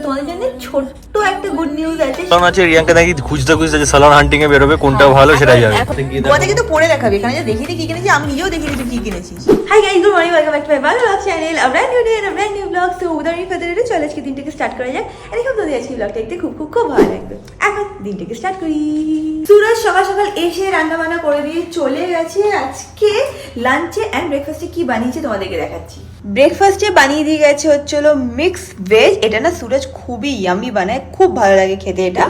তোমাদের জন্য ছোট্ট একটা গুড নিউজ আছে। রিয়াঙ্কা নাকি খুঁজতে খুঁজতে যে সালন হান্টিং এ বেরোবে, কোনটা ভালো সেটাই যাবে। তোমাদেরকে তো পরে দেখাবে, এখানে যে দেখিয়ে কি কিনেছি, আমি নিজেও দেখিয়ে তুই কি কিনেছিস। Hi guys, good morning, welcome back to my ভালো ব্লগ চ্যানেল। আমরা new day and brand new vlog. So without any further ado চলে আজকে দিনটাকে স্টার্ট করা যায়। আর এখন তোদের আজকে ব্লগটা দেখতে খুব খুব খুব ভালো লাগবে। এখন দিনটাকে স্টার্ট করি। সুরজ সকাল সকাল এসে রান্না বান্না করে দিয়ে চলে গেছে। আজকে লাঞ্চে অ্যান্ড ব্রেকফাস্টে কি বানিয়েছে তোমাদেরকে দেখাচ্ছি। ব্রেকফাস্টে বানিয়ে দিয়ে গেছে হচ্ছিল মিক্স ভেজ। এটা না সুরজ খুবই ইয়ামি বানায়, খুব ভালো লাগে খেতে এটা।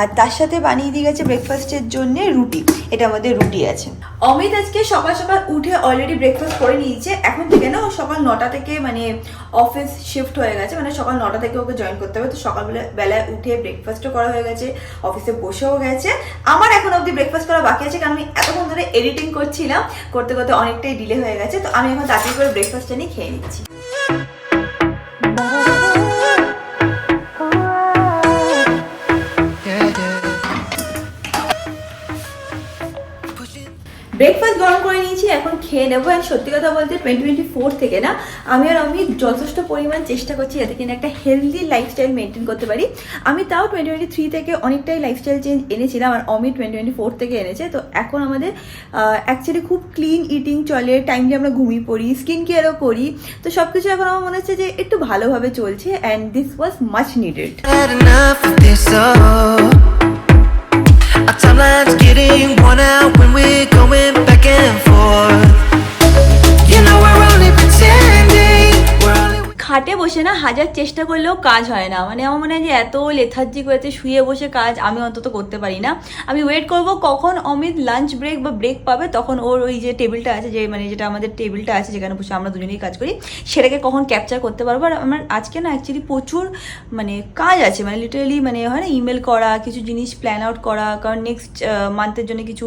আর তার সাথে বানিয়ে দিয়ে গেছে ব্রেকফাস্টের জন্য রুটি। এটা আমাদের রুটি আছে। অমিত আজকে সকাল সকাল উঠে অলরেডি ব্রেকফাস্ট করে নিয়েছে। এখন থেকে না ও সকাল 9টা থেকে মানে অফিস শিফট হয়ে গেছে, মানে সকাল 9টা থেকে ওকে জয়েন করতে হবে। তো সকালবেলায় উঠে ব্রেকফাস্টও করা হয়ে গেছে, অফিসে বসেও গেছে। আমার এখন অবধি ব্রেকফাস্ট করা বাকি আছে, কারণ আমি এতক্ষণ ধরে এডিটিং করছিলাম, করতে করতে অনেকটাই ডিলে হয়ে গেছে। তো আমি এখন তাড়াতাড়ি করে ব্রেকফাস্টটা নিয়ে খেয়ে নিচ্ছি। ব্রেকফাস্ট গরম করে নিয়েছি, এখন খেয়ে নেবো। আর সত্যি কথা বলতে 2024 থেকে না আমি যথেষ্ট পরিমাণ চেষ্টা করছি যাতে কিনা একটা হেলদি লাইফস্টাইল মেনটেন করতে পারি। আমি তাও 2023 থেকে অনেকটাই লাইফস্টাইল চেঞ্জ এনেছিলাম, আর অমিত 2024 থেকে এনেছে। তো এখন আমাদের অ্যাকচুয়ালি খুব ক্লিন ইটিং চলে, টাইমলি আমরা ঘুমিয়ে পড়ি, স্কিন কেয়ারও করি। তো সব কিছু এখন আমার মনে হচ্ছে যে একটু ভালোভাবে চলছে, and this was much needed. Our timeline's getting worn out when we're going back and forth. You know we're only pretending. খাটে বসে না হাজার চেষ্টা করলেও কাজ হয় না। মানে আমার মনে হয় যে এত লেথার্জিক হয়েছে, শুয়ে বসে কাজ আমি অন্তত করতে পারি না। আমি ওয়েট করব কখন অমিত লাঞ্চ ব্রেক বা ব্রেক পাবে, তখন ওর ওই যে টেবিলটা আছে, যে মানে যেটা আমাদের টেবিলটা আছে যেখানে বসে আমরা দুজনেই কাজ করি, সেটাকে কখন ক্যাপচার করতে পারবো। আর আমার আজকে না অ্যাকচুয়ালি প্রচুর মানে কাজ আছে, মানে লিটারালি মানে হয় না ইমেল করা, কিছু জিনিস প্ল্যান আউট করা, কারণ নেক্সট মান্থের জন্য কিছু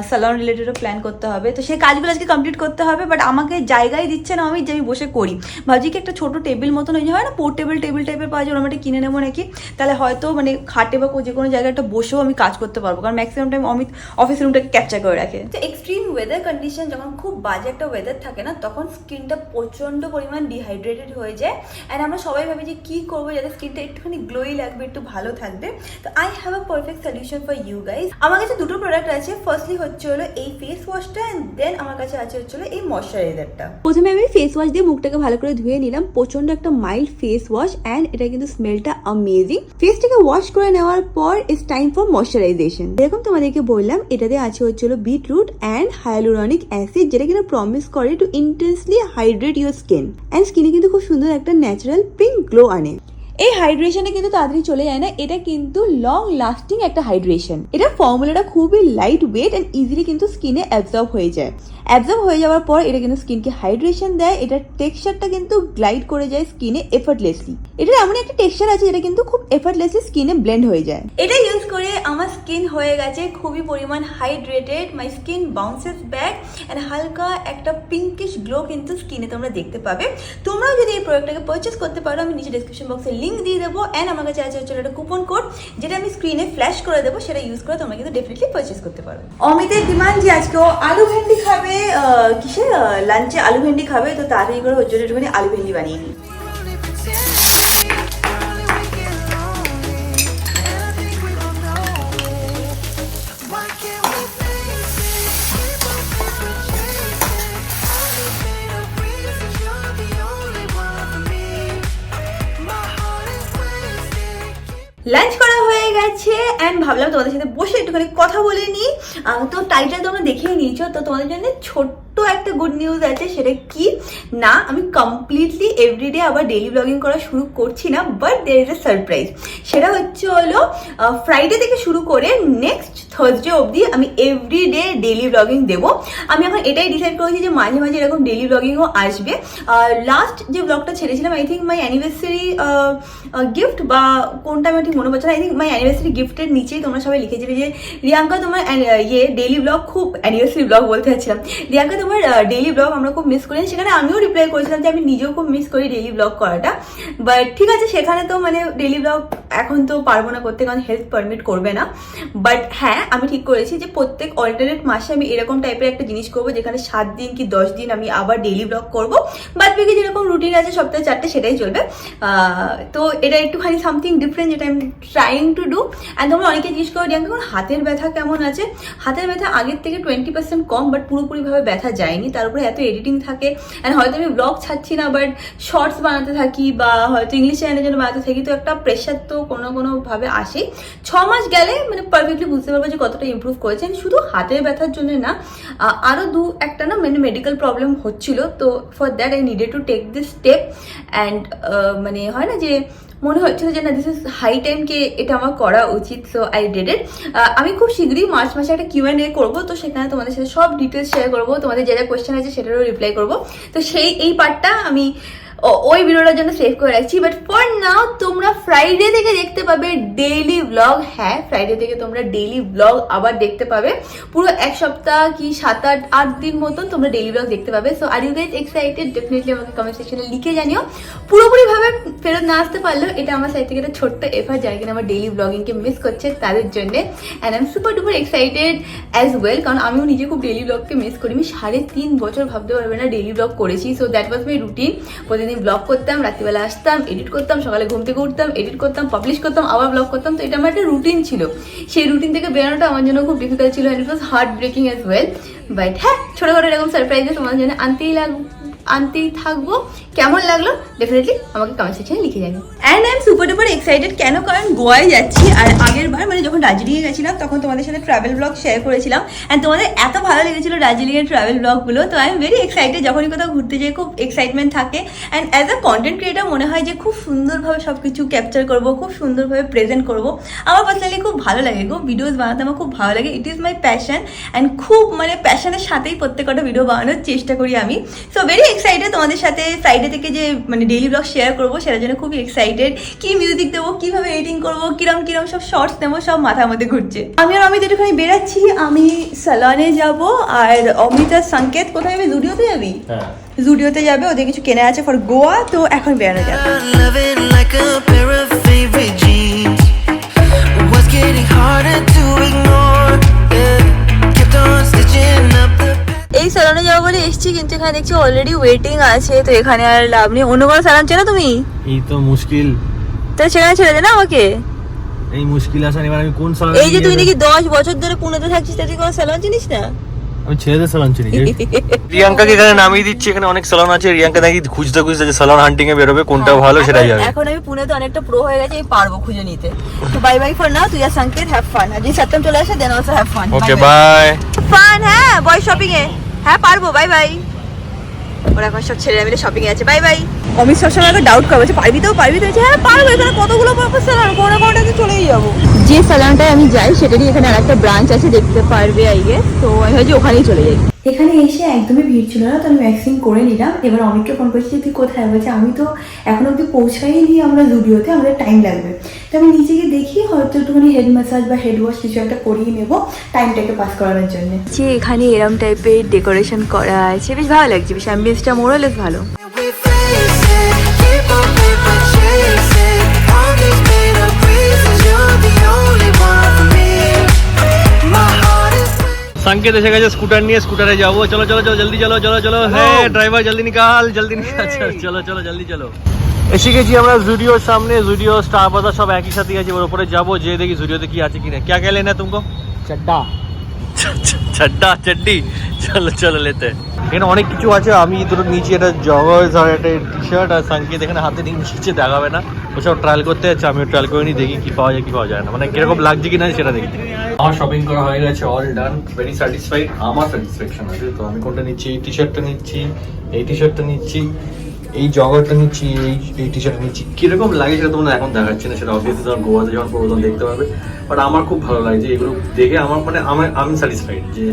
স্যালন রিলেটেডও প্ল্যান করতে হবে। তো সেই কাজগুলো আজকে কমপ্লিট করতে হবে, বাট আমাকে জায়গায় দিচ্ছে না আমি যে আমি বসে করি। ভাবছি কি একটা ছোট টেবিল মতন ওই যে হয় না পোর্টেবল টেবিল টাইপের পাওয়া যায়, আমরা কিনে নেবো নাকি, তাহলে হয়তো মানে খাটে বা যে কোনো জায়গায় একটা বসেও আমি কাজ করতে পারবো, কারণ ম্যাক্সিমাম টাইম অমিত অফিস রুমটাকে ক্যাপচার করে রাখে। তো এক্সট্রিম ওয়েদার কন্ডিশন যখন খুব বাজে একটা ওয়েদার থাকে না, তখন স্কিনটা প্রচন্ড পরিমাণ ডিহাইড্রেটেড হয়ে যায়। অ্যান্ড আমরা সবাই ভাবি যে কী করবো যাতে স্কিনটা একটুখানি গ্লোই লাগবে, একটু ভালো থাকবে। তো I have a perfect solution for you guys. আমার কাছে দুটো প্রোডাক্ট আছে। ফার্স্টলি হচ্ছে হলো এই ফেস ওয়াশটা, অ্যান্ড দেন আমার কাছে আছে হচ্ছে হলো এই ময়শ্চারাইজারটা। প্রথমে আমি ফেস ওয়াশ দিয়ে মুখটাকে ভালো করে ধুয়ে নিলাম। প্রচন্ড একটা মাইল্ড ফেস ওয়াশ, অ্যান্ড এটা কিন্তু স্মেলটা অ্যামেজিং। ফেসটাকে ওয়াশ করে নেওয়ার পর ইটস টাইম ফর ময়শ্চারাইজেশন। যেরকম তোমাদেরকে বললাম, এটাতে আছে হচ্ছিল বিটরুট অ্যান্ড হায়ালুরনিক অ্যাসিড, যেটা কিনা প্রমিস করে to intensely hydrate your skin, and স্কিনে কিন্তু খুব সুন্দর একটা ন্যাচারাল পিঙ্ক গ্লো আনে। এই হাইড্রেশনে কিন্তু তাড়াতাড়ি চলে যায় না, এটা কিন্তু লং লাস্টিং একটা হাইড্রেশন। এটা ফর্মুলাটা খুবই লাইট ওয়েট অ্যান্ড ইজিলি কিন্তু স্কিনে অ্যাবজর্ব হয়ে যায়। অ্যাবজর্ব হয়ে যাওয়ার পর এটা কিন্তু স্কিনকে হাইড্রেশন দেয়। এটার টেক্সচারটা কিন্তু গ্লাইড করে যায় স্কিনে এফর্টলেসলি। এটার এমন একটা টেক্সচার আছে যেটা কিন্তু খুব এফর্টলেসলি স্কিনে ব্লেন্ড হয়ে যায়। এটা ইউজ করে আমার স্কিন হয়ে গেছে খুবই পরিমাণ hydrated. My skin bounces back and হালকা একটা পিঙ্কিশ গ্লো কিন্তু স্কিনে তোমরা দেখতে পাবে। তোমরাও যদি এই প্রোডাক্টটাকে পারচেস করতে পারো, আমি নিচে ডিসক্রিপশন বক্সে লিঙ্ক দিয়ে দেবো। অ্যান্ড আমার কাছে আছে হচ্ছে একটা কুপন কোড, যেটা আমি স্ক্রিনে ফ্ল্যাশ করে দেবো, সেটা ইউজ করে তোমরা কিন্তু ডেফিনেটলি পারচেস করতে পারো। অমিতের ডিমান্ড যে আজকে ও আলু ভেন্ডি খাবে, কিসে লাঞ্চে আলু ভেন্ডি খাবে, তো তাড়াতাড়ি করে ওর জন্য একটুখানি আলু ভেন্ডি বানিয়ে নিই। লাঞ্চ করা হয়ে গেছে, অ্যান্ড ভাবলাম তোমাদের সাথে বসে একটুখানি কথা বলে নিই। তো টাইটেল তোমরা দেখেই নিয়েছো, তো তোমাদের জন্য ছোট্ট একটা গুড নিউজ আছে। সেটা কি না, আমি কমপ্লিটলি এভরিডে আবার ডেইলি ব্লগিং করা শুরু করছি না, but there is a surprise. সেটা হচ্ছে হলো ফ্রাইডে থেকে শুরু করে নেক্সট থার্সডে অবধি আমি এভরিডে ডেইলি ব্লগিং দেবো। আমি এখন এটাই ডিসাইড করেছি যে মাঝে মাঝে এরকম ডেইলি ব্লগিংও আসবে। লাস্ট যে ব্লগটা ছেড়েছিলাম, I think my anniversary gift বা কোনটা আমি ঠিক মনে পড়ছে না, আই থিঙ্ক মাই অ্যানিভার্সারি গিফটের নিচেই তোমরা সবাই লিখেছিলে যে রিয়াঙ্কা তোমার ডেইলি ব্লগ খুব, অ্যানিভার্সারি ব্লগ বলতে চাচ্ছিলাম, রিয়াঙ্কা তোমার ডেইলি ব্লগ আমরা খুব মিস করি। সেখানে আমিও রিপ্লাই করেছিলাম যে আমি নিজেও খুব মিস করি ডেইলি ব্লগ করাটা। বাট ঠিক আছে, সেখানে তো মানে ডেইলি ব্লগ এখন তো পারবো না করতে, কারণ হেলথ পারমিট করবে না। বাট হ্যাঁ, আমি ঠিক করেছি যে প্রত্যেক অল্টারনেট মাসে আমি এরকম টাইপের একটা জিনিস করবো, যেখানে 7 দিন কি 10 দিন আমি আবার ডেইলি ব্লগ করবো। বাদ বাকি যেরকম রুটিন আছে সপ্তাহে 4টে সেটাই চলবে। তো এটা একটুখানি সামথিং ডিফারেন্ট, যেটা আমি ট্রাইং টু ডু। অ্যান্ড তোমরা অনেকে জিজ্ঞেস করো রিয়াঙ্কা হাতের ব্যথা কেমন আছে। হাতের ব্যথা আগের থেকে 20% কম, বাট পুরোপুরিভাবে ব্যথা যায়নি। তার উপরে এত এডিটিং থাকে, অ্যান্ড হয়তো আমি ব্লগ ছাড়ছি না, বাট শর্টস বানাতে থাকি বা হয়তো ইংলিশ চ্যানেলের জন্য বানাতে থাকি, তো একটা প্রেশার তো কোনো কোনোভাবে আসে। 6 মাস গেলে মানে পারফেক্টলি বুঝতে পারবো যে কতটা ইমপ্রুভ করেছেন। শুধু হাতের ব্যথার জন্য না, আরও একটা না মানে মেডিকেল প্রবলেম হচ্ছিল। তো for that I needed to take this step. And মানে হয় না যে মনে হচ্ছিল যে না দিস ইজ হাই টাইমকে এটা আমার করা উচিত। So I did it. আমি খুব শীঘ্রই মার্চ মাসে একটা Q&A করবো, তো সেখানে তোমাদের সাথে সব ডিটেলস শেয়ার করবো, তোমাদের যা যা কোয়েশ্চেন আছে সেটারও রিপ্লাই করবো। তো এই পার্টটা আমি ওই ভিডিওটার জন্য সেভ করে রাখছি। বাট ফর নাও তোমরা ফ্রাইডে থেকে দেখতে পাবে ডেইলি ব্লগ। হ্যাঁ, ফ্রাইডে থেকে তোমরা ডেইলি ব্লগ আবার দেখতে পাবে। পুরো এক সপ্তাহ কি 7-8 দিন মতন তোমরা ডেইলি ব্লগ দেখতে পাবে। So are you guys excited? Definitely আমাকে কমেন্ট সেকশনে লিখে জানিও। পুরোপুরিভাবে ফেরত না আসতে পারলেও এটা আমার সাইড থেকে একটা ছোট্ট এফার্ট, যারা কিনা আমার ডেইলি ব্লগিংকে মিস করছে তাদের জন্য। And I am super duper excited as well, কারণ আমিও নিজে খুব ডেইলি ব্লগকে মিস করি। আমি 3.5 বছর ভাবতে পারবে না ডেইলি ব্লগ করেছি। So that was my routine. প্রতিদিন ব্লগ করতাম, রাত্রিবেলা আসতাম, এডিট করতাম, সকালে ঘুম থেকে উঠতাম, এডিট করতাম, পাবলিশ করতাম, আবার ব্লগ করতাম। তো এটা আমার একটা রুটিন ছিল। সেই রুটিন থেকে বেরোনোটা আমার জন্য খুব ডিফিকাল্ট ছিল, and it was heart breaking as well. But হ্যাঁ, ছোটোখাটো এরকম সারপ্রাইজে তোমাদের জন্য আনতেই থাকবো। কেমন লাগলো ডেফিনেটলি আমাকে কমেন্ট সেকশনে লিখে জানি। And I am super duper excited. কেন? কারণ গোয়ায় যাচ্ছি। আর আগের বার মানে যখন দার্জিলিংয়ে গেছিলাম তখন তোমাদের সাথে ট্রাভেল ব্লগ শেয়ার করেছিলাম, অ্যান্ড তোমাদের এত ভালো লেগেছিল দার্জিলিংয়ের ট্রাভেল ব্লগগুলো। তো আই এম ভেরি এক্সাইটেড। যখনই কোথাও ঘুরতে যাই খুব এক্সাইটমেন্ট থাকে। And as a content creator মনে হয় যে খুব সুন্দরভাবে সব কিছু ক্যাপচার করবো, খুব সুন্দরভাবে প্রেজেন্ট করবো। আমার পার্সোনালি খুব ভালো লাগে গো, ভিডিওস বানাতে আমার খুব ভালো লাগে। It is my passion, and খুব মানে প্যাশনের সাথেই প্রত্যেকটা ভিডিও বানানোর চেষ্টা করি আমি। সো ভেরি এক্সাইটেড তোমাদের সাথে ফ্রাইডে থেকে যে মানে ডেইলি ব্লগ শেয়ার করবো সেটার জন্য খুবই এক্সাইটেড। কি মিউজিক দেবো, কিভাবে এডিটিং করবো, কিরম সব শর্টস নেবো, সব মাথার মধ্যে ঘুরছে। আমি আর অমিত একটুখানি বেরাচ্ছি। আমি সালনে যাব, আর অমিত আর সংকেত কোথায় যাবে? জুডিওতে যাবি? হ্যাঁ, জুডিওতে যাবে, ওদের কিছু কেনা আছে ফর গোয়া। তো এখন বেরানো যাবে। Loving like a pair of favorite jeans. What's getting harder to ignore? Yeah, kept on stitching up the. এই স্যালনে যাবো বলে এসছি, কিন্তু এখানে দেখছি অলরেডি ওয়েটিং আছে। তো এখানে আর লাভ নেই। অন্য কোনো স্যালন চেনো তুমি? এই তো মুশকিল। তাহলে সেখানে ছেড়ে দে না আমাকে। এই মুশকিল আসার এবার আমি কোন সালন? এই যে তুই নাকি 10 বছর ধরে পুনেতে থাকছিস, তাতে কোনো স্যালন চিনিস না? আমি ছেড়ে দে সালন চিনি। রিয়াঙ্কাকে এখানে নামিয়ে দিচ্ছি। এখানে অনেক সালন আছে। রিয়াঙ্কা নাকি খুঁজতে যে সালন হান্টিং এ বেরোবে, কোনটা ভালো সেটা যাবে। এখন আমি পুনেতে অনেকটা প্রো হয়ে গেছে, আমি পারবো খুঁজে নিতে। তো বাই বাই ফর নাও। তুই আর সংকেত হ্যাভ ফান। আর যদি সত্যম চলে আসে then also have fun. Okay bye. Fun. হ্যাঁ, বয় শপিং এ। হ্যাঁ পারবো। Bye bye. ওরা এখন সব ছেলেরা মিলে শপিং এ আছে। Bye bye. অমিত সবসময় আমাকে ডাউট করবে যে পারবি তো? হ্যাঁ পারবো। এখানে কতগুলো স্যালন, কোনো না কোনোটাতে চলেই যাবো। যে স্যালনটায় আমি যাই সেটারই এখানে আরেকটা ব্রাঞ্চ আছে, দেখতে পারবে আই গেস। তো আমি ভাবছি ওখানেই চলে যাই। এখানে এসে একদমই ভিড় ছিল না, তো আমি ভ্যাকসিন করে নিলাম। এবার অমিতকে ফোন করছি, তুই কোথায়? বলছে আমি তো এখন অব্দি পৌঁছাইনি আমরা জুডিওতে, আমাদের টাইম লাগবে। তো আমি নিজে গিয়ে দেখি হয়তো একটুখানি হেড ম্যাসাজ বা হেড ওয়াশ কিছু একটা করিয়ে নেবো টাইমটাকে পাস করানোর জন্য। যে এখানে এরম টাইপের ডেকোরেশন করা আছে, বেশ ভালো লাগছে। বেশ অ্যাম্বিয়েন্সটা মোরালেস ভালো। We face it, keep on paper chasing. All these made up reasons, you're the only one for me. My heart is. संकेत এসে গেছে স্কুটার নিয়ে। স্কুটারে যাবো। চলো চলো চলো, জলদি চলো চলো চলো। হ্যাঁ ড্রাইভার জলদি নিকাল, জলদি নিকাল। চলো চলো জলদি চলো। এসে গেছি আমরা জুডিওর সামনে। জুডিও, স্টার বাজার সব একই সাথে আছে। ওর উপরে যাবো, যে দেখি জুডিওতে কি আছে কিনা। क्या क्या लेना है तुमको? चड्डा चड्डी। চলো চলো লেতে। এখানে অনেক কিছু আছে। আমি দুটো নিচে একটা জগার্স আর একটা টি শার্ট, আর সংকেত এখানে হাতে নিয়ে নিচে দেখাবে না, ওসব ট্রায়াল করতে যাচ্ছে। আমিও ট্রায়াল করে নিই, দেখি কি পাওয়া যায় কি পাওয়া যায় না, মানে কিরকম লাগছে কিনা সেটা দেখি। আমার শপিং করা হয়ে গেছে, অল ডান, ভেরি স্যাটিসফাইড। আমার স্যাটিসফ্যাকশন আছে। তো আমি কোনটা নিচ্ছি? এই টি শার্টটা নিচ্ছি, এই টি শার্টটা নিচ্ছি, এই জগারটা নিচ্ছি, এই টি শার্টটা নিচ্ছি। কিরকম লাগে সেটা তোমরা এখন দেখাচ্ছি না, সেটা অবভিয়াসলি তখন গোয়াতে যখন পড়বো তখন দেখতে পাবে। বাট আমার খুব ভালো লাগছে এগুলো দেখে। আমার মানে আমি স্যাটিসফাইড যে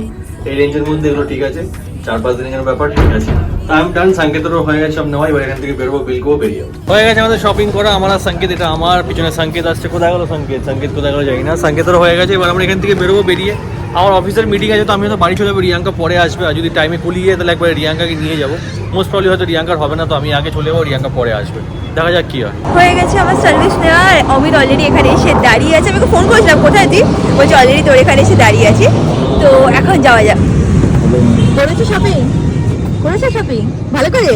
এই রেঞ্জের মধ্যে এগুলো ঠিক আছে। 4-5 দিনের ব্যাপার ঠিক আছে। আমি ডান, সংকেতেরও হয়ে গেছে সব নেওয়া, এবার এখান থেকে বেরোবো, বিল করবো, বেরিয়ে যাবো। হয়ে গেছে আমাদের শপিং করা, আমার আর সংকেত, এটা আমার পিছনে সংকেত আসছে, কোথায় গেলো সংকেত, সংকেত কোথায় গেলো জানি না, সংকেতেরও হয়ে গেছে, এবার আমরা এখান থেকে বেরোবো, বেরিয়ে আমার অফিসের মিটিং আছে, তো আমি হয়তো বাড়ি চলে যাবো, রিয়াঙ্কা পরে আসবে, আর যদি টাইমে কুলিয়ে তাহলে একবার রিয়াঙ্কাকে নিয়ে যাবো, মোস্ট প্রবলি হয়তো রিয়াঙ্কার হবে না, তো আমি আগে চলে যাবো, রিয়াঙ্কা পরে আসবে, দেখা যাক কি হয়। হয়ে গেছে আমার সার্ভিস নেওয়া, আর অমিত অলরেডি এখানে এসে দাঁড়িয়ে আছে। আমি ফোন করেছিলাম কোথায় আছি, বলছি অলরেডি তোর এখানে এসে দাঁড়িয়ে আছি। তো এখন যাওয়া যাক। করেছো শপিং? করেছো শপিং ভালো করে?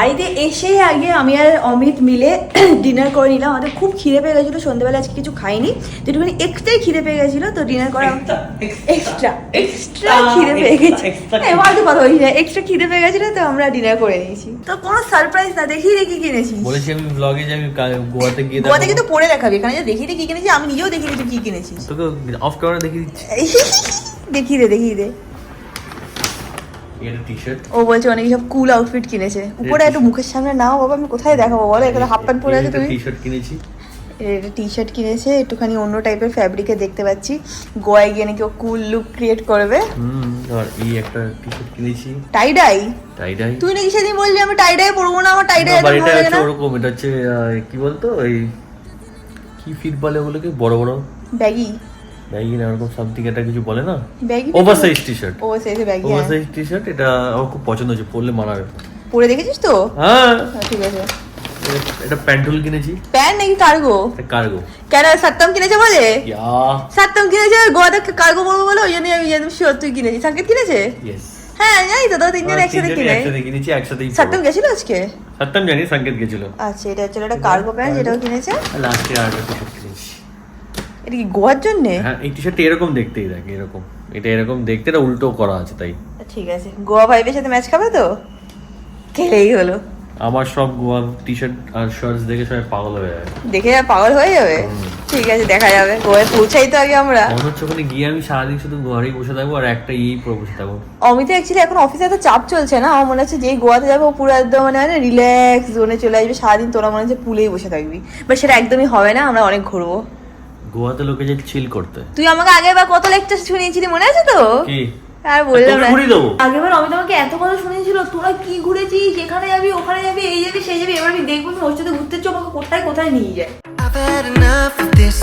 বাড়িতে এসে আগে আমি আর অমিত মিলে ডিনার করে নিলাম। আমাদের খুব খিদে পেয়ে গেছিলো, সন্ধ্যেবেলা আজকে কিছু খাইনি, যেটুকুনি এক্সট্রাই খিদে পেয়ে গেছিলো, তো ডিনার করা এক্সট্রা খিদে পেয়ে গেছে, এবার কথা বলছি না, এক্সট্রা খিদে পেয়ে গেছিলো, তো আমরা ডিনার করে নিয়েছি। তো কোনো সারপ্রাইজ না, দেখিয়ে দেখি কিনেছি। বলেছি আমি ব্লগে যে আমি গোয়াতে গিয়ে গোয়াতে কিন্তু পরে দেখাবি, এখানে যে দেখিয়ে কি কিনেছি, আমি নিজেও দেখিয়ে দিই কি কিনেছিস। তোকে অফ ক্যামেরা দেখিয়ে দিচ্ছি। দেখিয়ে দে। এটা টি-শার্ট, ও বলছে অনেক সব কুল আউটফিট কিনেছে। উপরে একটু মুখের সামনে নাও বাবা, আমি কোথায় দেখাবো বলো, এখানে হাফ প্যান্ট পরে আছে তুমি। টি-শার্ট কিনেছি, এটা টি শার্ট কিনেছে, একটুখানি অন্য টাইপের ফ্যাব্রিকে দেখতে পাচ্ছি, গোয়ায় গিয়ে নাকি ও কুল লুক ক্রিয়েট করবে। আর এই একটা টি-শার্ট কিনেছি টাই ডাই। তুই নাকি সেদিন বললি আমি টাই ডাই পরবো না, আমার টাই ডাই ভালো লাগে না। ওরকম, এটা হচ্ছে কি বলতো, এই কি ফিট বলে ওগুলোকে, বড় বড় ব্যাগি না এরকম সামথিং একটা কিছু বলে না, baggy oversize T-shirt, oversize baggy, oversize T-shirt, এটা আমার খুব পছন্দ হয়েছে, পরলে মানাবে। পরে দেখেছিস তো? হ্যাঁ ঠিক আছে। এটা প্যান্টুল কিনেছি। প্যান্ট নাকি কার্গো? কার্গো। কেন সাত্তাম কিনেছে বলে? সাত্তাম কিনেছে, গোয়াতে কার্গো পরবো বলে, ওই জন্য আমি জানি শিওর তুই কিনেছিস। সংকেত কিনেছে? হ্যাঁ জানি তো, তিনজন একসাথে কিনেছি, একসাথে। সাত্তাম গেছিল আজকে? সাত্তাম জানি, সংকেত গেছিল। আচ্ছা, এটা হচ্ছে একটা কার্গো প্যান্ট, যেটাও কিনেছে। লাস্টে আর একটা টি-শার্ট কিনেছি। এটা কি গোয়ার জন্য? হ্যাঁ, এই টি-শার্টটা এরকম দেখতেই থাকে, এরকম, এটা এরকম দেখতে, এটা উল্টো করা আছে, তাই। ঠিক আছে, গোয়া ভাইবের সাথে ম্যাচ খাবে তো, খেলেই হলো। আমার সব গোয়া টি-শার্ট আর শার্টস দেখে সবাই পাগল হয়ে যাবে, দেখে পাগল হয়ে যাবে। ঠিক আছে, দেখা যাবে, গোয়ায় পৌঁছাই তো আগে আমরা। মনে হচ্ছে ওখানে গিয়ে আমি সারাদিন শুধু ঘরেই বসে থাকবো আর একটা পরে বসে থাকবো। অমিতা অ্যাকচুয়ালি এখন অফিসে এত চাপ চলছে না, আমার মনে হচ্ছে যেই গোয়াতে যাবো পুরো একদম মানে রিল্যাক্স জোনে চলে আসবে, সারাদিন তোরা মনে হচ্ছে পুলেই বসে থাকবি, বাট সেটা একদমই হবে না, আমরা অনেক ঘুরবো। গোয়াতে লোকে যে চিল করতে, তুই আমাকে আগেরবার কত লেকচার শুনিয়েছিলি মনে আছে তো? কি আর বললাম না, দেবো আগেরবার অমিত আমাকে এত কথা শুনিয়েছিল, তোরা কি ঘুরেছিস, এখানে যাবি ওখানে যাবি এই যাবি সেই যাবি, এবার আমি দেখবো ওর সাথে ঘুরতে চো, আমাকে কোথায় কোথায় নিয়ে যায়। I've had enough of this,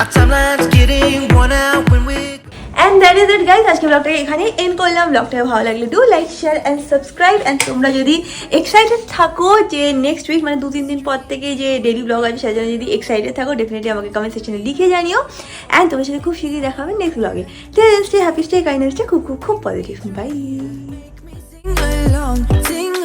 our timeline's getting worn out when we And that is it guys, আজকে ব্লগটাকে এখানে এন্ড করলাম। ব্লগটা ভালো লাগলে do like share and subscribe, and তোমরা যদি এক্সাইটেড থাকো যে নেক্সট উইক মানে 2-3 দিন পর থেকে যে ডেলি ব্লগ আছে, সেজন্য যদি এক্সাইটেড থাকো ডেফিনেটলি আমাকে কমেন্ট সেকশনে লিখে জানিও, অ্যান্ড তোমার সাথে খুব শীঘ্রই দেখা হবে নেক্সট ব্লগে। Stay happy, stay kind, stay খুব খুব খুব positive. Bye. sing along, sing